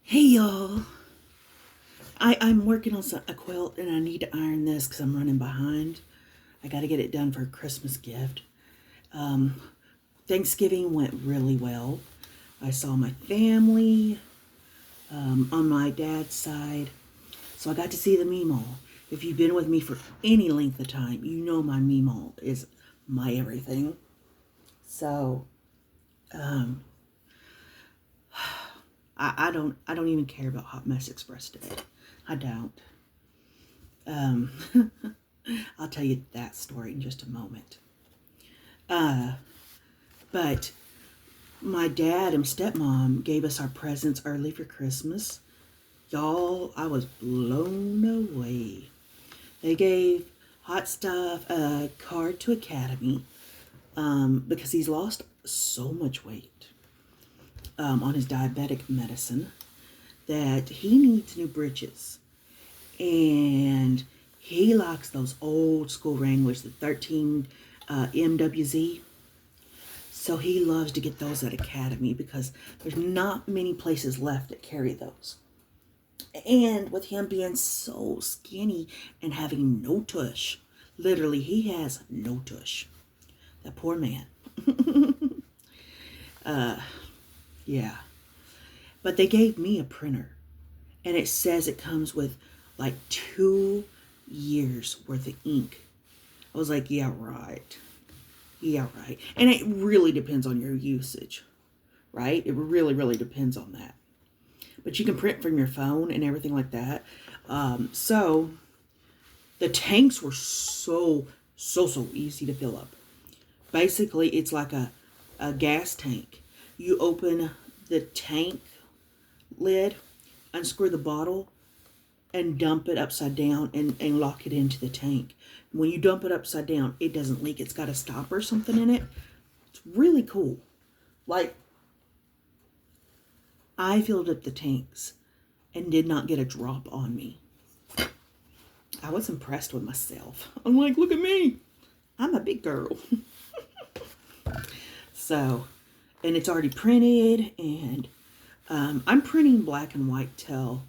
Hey y'all, I'm working on a quilt and I need to iron this because I'm running behind. I got to get it done for a Christmas gift. Um, Thanksgiving went really well. I saw my family on my dad's side, so I got to see the Meemaw. If you've been with me for any length of time, you know my Meemaw is my everything. So um, I don't even care about Hot Mess Express today. I don't. Um, I'll tell you that story in just a moment. Uh, but my dad and stepmom gave us our presents early for Christmas. Y'all, I was blown away. They gave Hot Stuff a card to Academy because he's lost so much weight on his diabetic medicine that he needs new britches. And he likes those old school Wranglers, the 13 MWZ. So he loves to get those at Academy because there's not many places left that carry those. And with him being so skinny and having no tush, literally he has no tush. That poor man. Yeah. But they gave me a printer and it says it comes with like 2 years worth of ink. I was like, yeah, right. Yeah, right. And it really depends on your usage, right? It really, really depends on that. But you can print from your phone and everything like that. So the tanks were so easy to fill up. Basically, it's like a gas tank. You open the tank lid, unscrew the bottle, and dump it upside down and lock it into the tank. When you dump it upside down, it doesn't leak. It's got a stopper or something in it. It's really cool. Like, I filled up the tanks and did not get a drop on me. I was impressed with myself. I'm like, look at me. I'm a big girl. So, and it's already printed, and I'm printing black and white till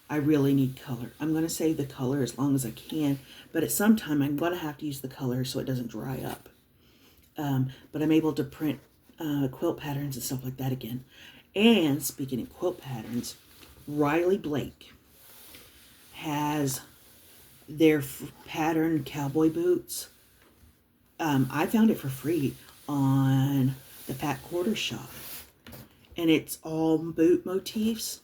I really need color. I'm going to save the color as long as I can, but at some time I'm going to have to use the color so it doesn't dry up. But I'm able to print quilt patterns and stuff like that again. And speaking of quilt patterns, Riley Blake has their pattern cowboy boots. I found it for free on the Fat Quarter Shop. And it's all boot motifs.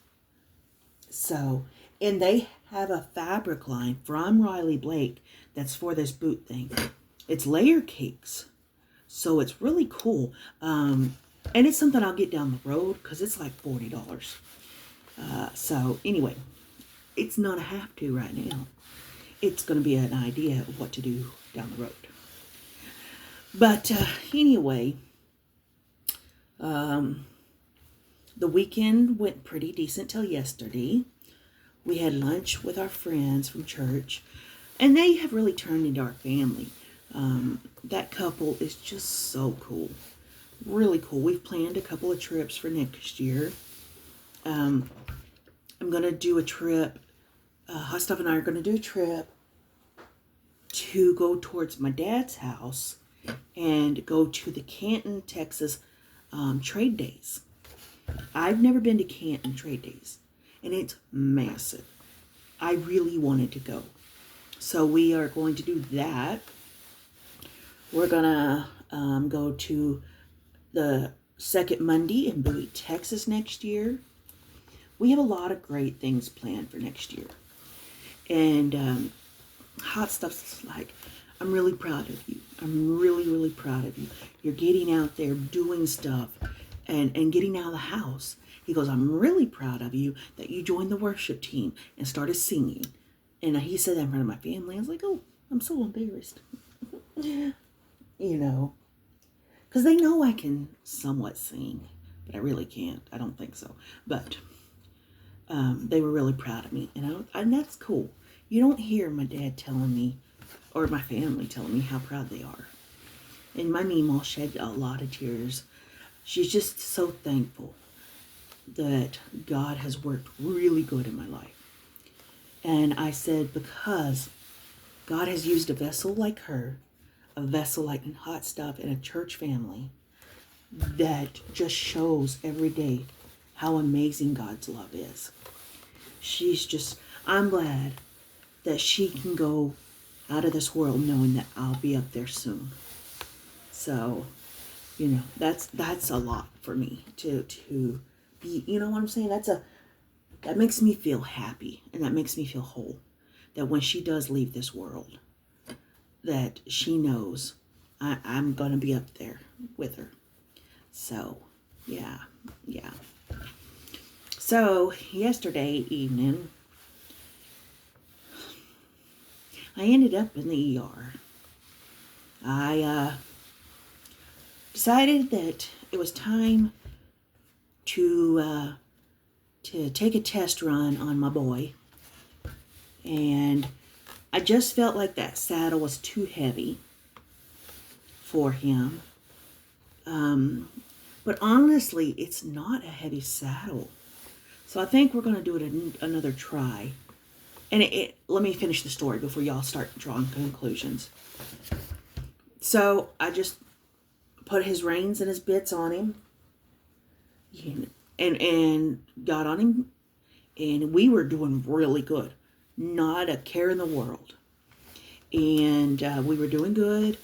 So, and they have a fabric line from Riley Blake that's for this boot thing. It's layer cakes. So it's really cool. And it's something I'll get down the road because it's like $40. So anyway, it's not a have to right now. It's going to be an idea of what to do down the road. But anyway, the weekend went pretty decent till yesterday. We had lunch with our friends from church, and they have really turned into our family. That couple is just so cool. Really cool. We've planned a couple of trips for next year. I'm going to do a trip. Hot Stuff and I are going to do a trip to go towards my dad's house and go to the Canton, Texas trade days. I've never been to Canton trade days, and it's massive. I really wanted to go. So we are going to do that. We're going to go to the second Monday in Bowie, Texas next year. We have a lot of great things planned for next year. And Hot Stuff's like, I'm really proud of you. I'm really, really proud of you. You're getting out there doing stuff and getting out of the house. He goes, I'm really proud of you that you joined the worship team and started singing. And he said that in front of my family. I was like, oh, I'm so embarrassed. You know, because they know I can somewhat sing, but I really can't. I don't think so. But they were really proud of me. And that's cool. You don't hear my dad telling me, or my family telling me how proud they are. And my Meemaw shed a lot of tears. She's just so thankful that God has worked really good in my life. And I said, because God has used a vessel like her, a vessel like Hot Stuff in a church family that just shows every day how amazing God's love is. I'm glad that she can go out of this world knowing that I'll be up there soon. So, that's a lot for me to be, you know what I'm saying? That makes me feel happy, and that makes me feel whole. That when she does leave this world, that she knows I'm going to be up there with her. So, yeah. So, yesterday evening, I ended up in the ER. I decided that it was time to take a test run on my boy. And I just felt like that saddle was too heavy for him. But honestly, it's not a heavy saddle. So I think we're going to do it another try. And let me finish the story before y'all start drawing conclusions. So I just put his reins and his bits on him, and got on him, and we were doing really good. Not a care in the world. And we were doing good,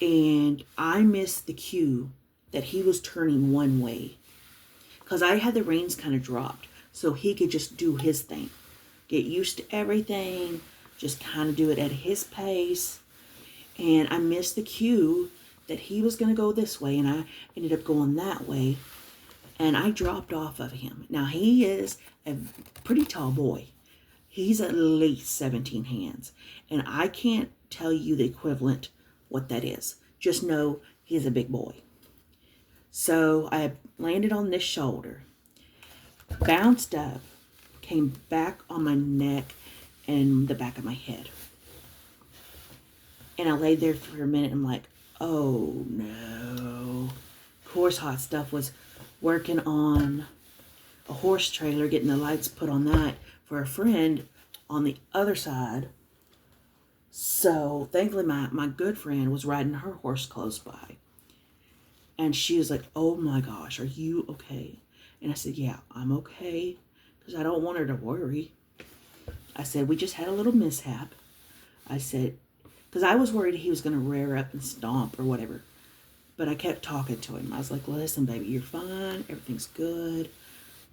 and I missed the cue that he was turning one way, because I had the reins kind of dropped so he could just do his thing. Get used to everything, just kind of do it at his pace. And I missed the cue that he was going to go this way, and I ended up going that way. And I dropped off of him. Now, he is a pretty tall boy. He's at least 17 hands. And I can't tell you the equivalent what that is. Just know he's a big boy. So I landed on this shoulder, bounced up, came back on my neck and the back of my head. And I laid there for a minute. I'm like, oh no. Of course, Hot Stuff was working on a horse trailer, getting the lights put on that for a friend on the other side. So thankfully my good friend was riding her horse close by. And she was like, oh my gosh, are you okay? And I said, yeah, I'm okay. Because I don't want her to worry. I said, we just had a little mishap. I said, because I was worried he was going to rear up and stomp or whatever. But I kept talking to him. I was like, listen, baby, you're fine. Everything's good.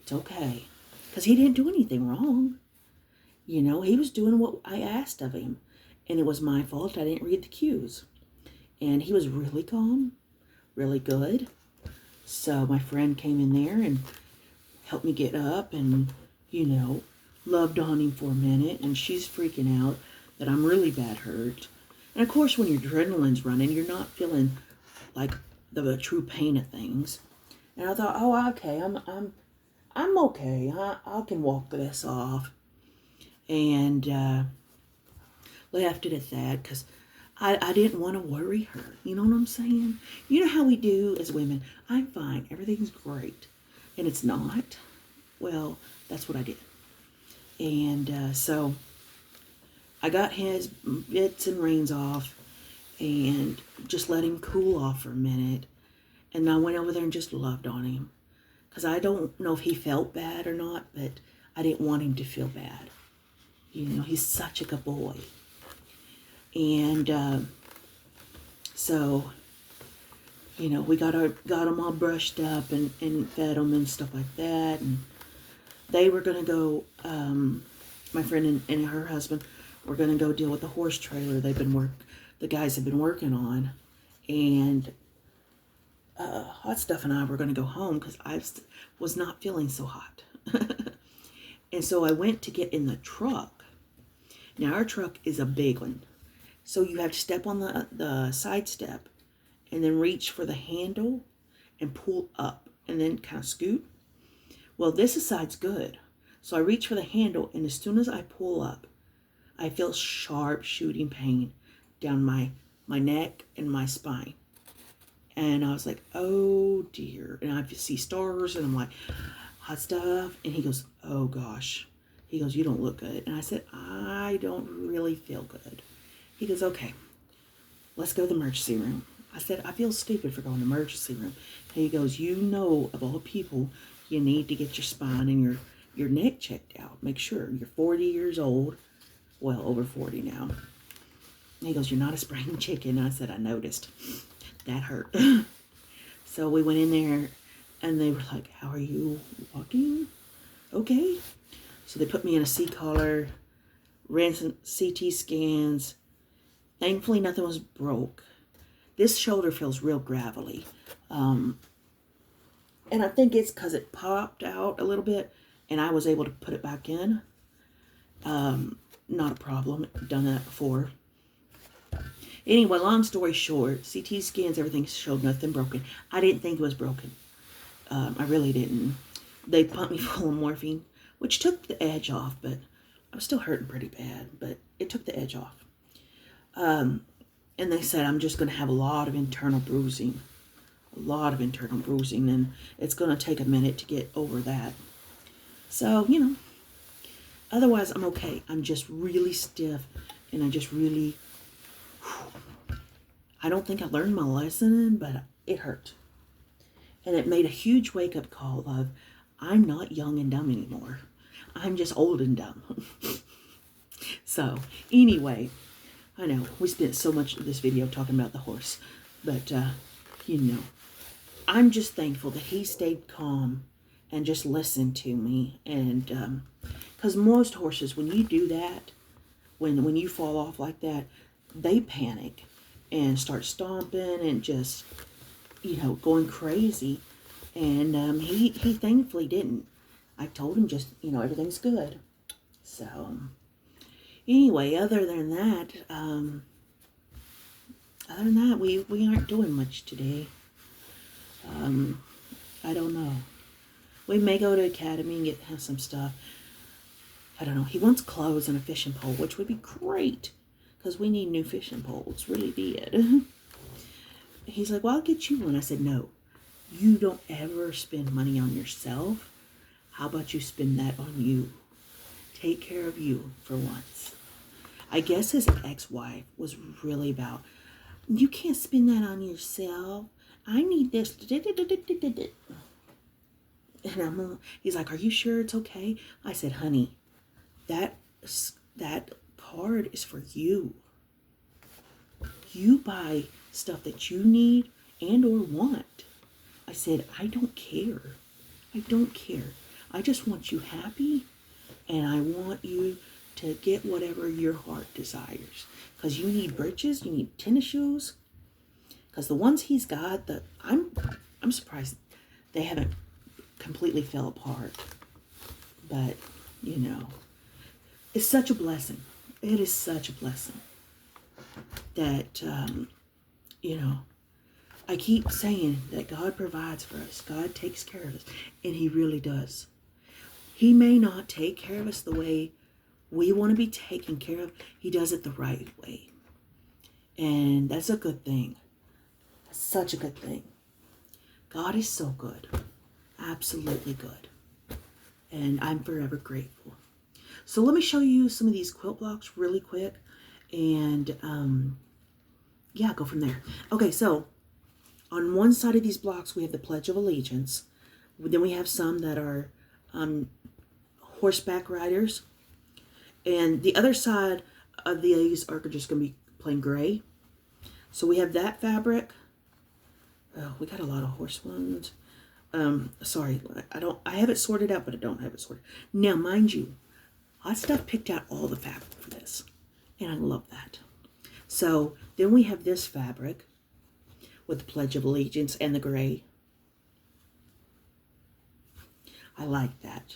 It's okay. Because he didn't do anything wrong. He was doing what I asked of him. And it was my fault. I didn't read the cues. And he was really calm, really good. So my friend came in there and helped me get up and, loved on him for a minute. And she's freaking out that I'm really bad hurt. And of course, when your adrenaline's running, you're not feeling like the true pain of things. And I thought, oh, okay, I'm okay. I can walk this off. And left it at that because I didn't want to worry her. You know what I'm saying? You know how we do as women. I'm fine. Everything's great. And it's not. Well, that's what I did. And so I got his bits and reins off and just let him cool off for a minute. And I went over there and just loved on him. Because I don't know if he felt bad or not, but I didn't want him to feel bad. He's such a good boy. And so, we got him all brushed up and fed him and stuff like that. And they were going to go, my friend and her husband were going to go deal with the horse trailer the guys have been working on. And Hot Stuff and I were going to go home because I was not feeling so hot. And so I went to get in the truck. Now our truck is a big one. So you have to step on the side step and then reach for the handle and pull up and then kind of scoot. Well, this side's good. So I reach for the handle, and as soon as I pull up, I feel sharp shooting pain down my neck and my spine. And I was like, oh dear. And I see stars, and I'm like, hot stuff. And he goes, oh gosh. He goes, you don't look good. And I said, I don't really feel good. He goes, okay, let's go to the emergency room. I said, I feel stupid for going to the emergency room. And he goes, you know, of all people, you need to get your spine and your neck checked out. Make sure you're 40 years old. Well, over 40 now. And he goes, you're not a spring chicken. And I said, I noticed. That hurt. So we went in there and they were like, how are you walking? Okay. So they put me in a C-collar, ran some CT scans. Thankfully, nothing was broke. This shoulder feels real gravelly. And I think it's because it popped out a little bit and I was able to put it back in. Not a problem. Done that before. Anyway, long story short, CT scans, everything showed nothing broken. I didn't think it was broken. I really didn't. They pumped me full of morphine, which took the edge off, but I was still hurting pretty bad, but it took the edge off. And they said I'm just going to have a lot of internal bruising. A lot of internal bruising, and it's going to take a minute to get over that. So, you know, otherwise I'm okay. I'm just really stiff, and I just really... I don't think I learned my lesson, but it hurt. And it made a huge wake-up call of, I'm not young and dumb anymore. I'm just old and dumb. So, anyway, I know we spent so much of this video talking about the horse, but, you know, I'm just thankful that he stayed calm and just listened to me. And, because most horses, when you do that, when you fall off like that, they panic and start stomping and just, you know, going crazy. And he thankfully didn't. I told him just, you know, everything's good. So, anyway, other than that, we aren't doing much today. I don't know. We may go to Academy and get him some stuff. I don't know. He wants clothes and a fishing pole, which would be great. Because we need new fishing poles. Really did. He's like, well, I'll get you one. I said, no. You don't ever spend money on yourself. How about you spend that on you? Take care of you for once. I guess his ex-wife was really about, you can't spend that on yourself. I need this. And he's like, are you sure it's okay? I said, honey, that card is for you. You buy stuff that you need and or want. I said, I don't care. I don't care. I just want you happy, and I want you to get whatever your heart desires. Because you need britches, you need tennis shoes. Because the ones he's got, I'm surprised they haven't completely fell apart. But, you know, it's such a blessing. It is such a blessing that, you know, I keep saying that God provides for us. God takes care of us. And he really does. He may not take care of us the way we want to be taken care of. He does it the right way. And that's a good thing. Such a good thing. God is so good. Absolutely good. And I'm forever grateful. So let me show you some of these quilt blocks really quick. And yeah, go from there. Okay, so on one side of these blocks, we have the Pledge of Allegiance. Then we have some that are horseback riders. And the other side of these are just going to be plain gray. So we have that fabric. Oh, we got a lot of horse ones. Sorry, I have it sorted out, but I don't have it sorted. Now, mind you, Hot Stuff picked out all the fabric for this. And I love that. So then we have this fabric with the Pledge of Allegiance and the gray. I like that.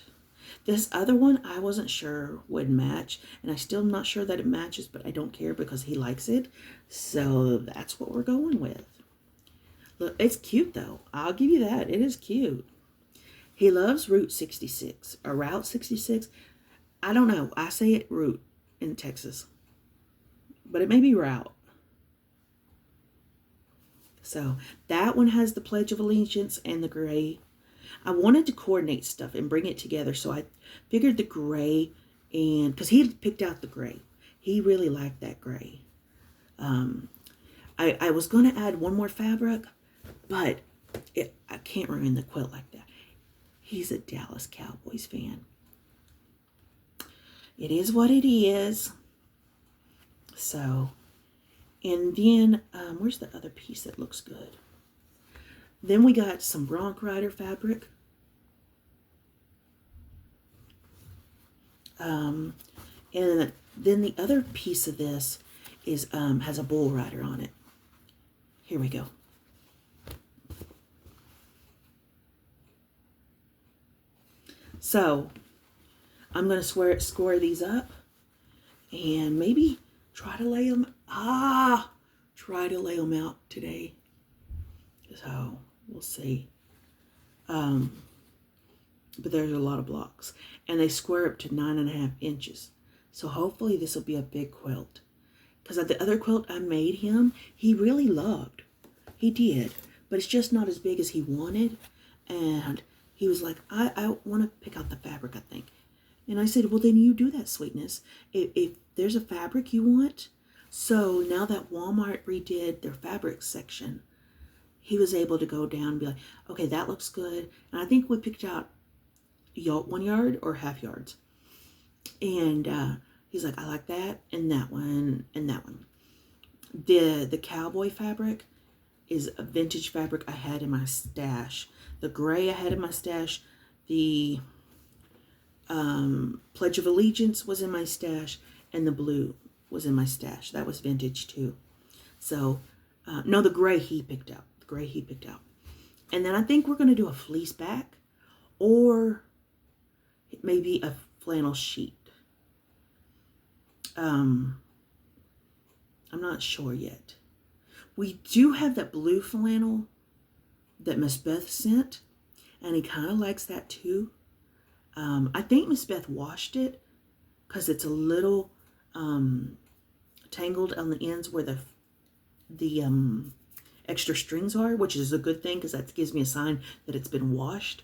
This other one, I wasn't sure would match. And I still am not sure that it matches, but I don't care because he likes it. So that's what we're going with. Look, it's cute though. I'll give you that. It is cute. He loves Route 66 or Route 66. I don't know. I say it Route in Texas. But it may be Route. So that one has the Pledge of Allegiance and the gray. I wanted to coordinate stuff and bring it together. So I figured the gray, and because he picked out the gray. He really liked that gray. I was going to add one more fabric, but I can't ruin the quilt like that. He's a Dallas Cowboys fan. It is what it is. So, and then, where's the other piece that looks good? Then we got some Bronc Rider fabric. And then the other piece of this is has a bull rider on it. Here we go. So I'm going to score these up and maybe try to lay them. Try to lay them out today. So we'll see. But there's a lot of blocks, and they square up to 9.5 inches. So hopefully this will be a big quilt. Because the other quilt I made him, he really loved. He did, but it's just not as big as he wanted. And he was like, I want to pick out the fabric, I think. And I said, well, then you do that, sweetness. If there's a fabric you want. So now that Walmart redid their fabric section, he was able to go down and be like, okay, that looks good. And I think we picked out 1 yard or half yards. And he's like, I like that and that one and that one. The cowboy fabric is a vintage fabric I had in my stash. The gray I had in my stash. The Pledge of Allegiance was in my stash. And the blue was in my stash. That was vintage too. So, no, the gray he picked out. The gray he picked out. And then I think we're going to do a fleece back. Or maybe a flannel sheet. I'm not sure yet. We do have that blue flannel that Miss Beth sent, and he kind of likes that too. I think Miss Beth washed it because it's a little tangled on the ends where the extra strings are, which is a good thing because that gives me a sign that it's been washed.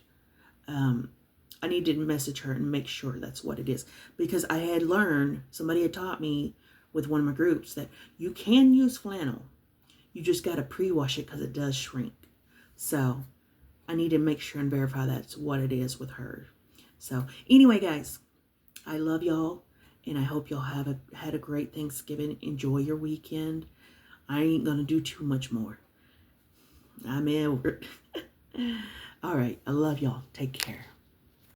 I need to message her and make sure that's what it is. Because I had learned, somebody had taught me with one of my groups that you can use flannel. You just got to pre-wash it because it does shrink. So I need to make sure and verify that's what it is with her. So anyway, guys, I love y'all. And I hope y'all had a great Thanksgiving. Enjoy your weekend. I ain't going to do too much more. I'm in. All right. I love y'all. Take care.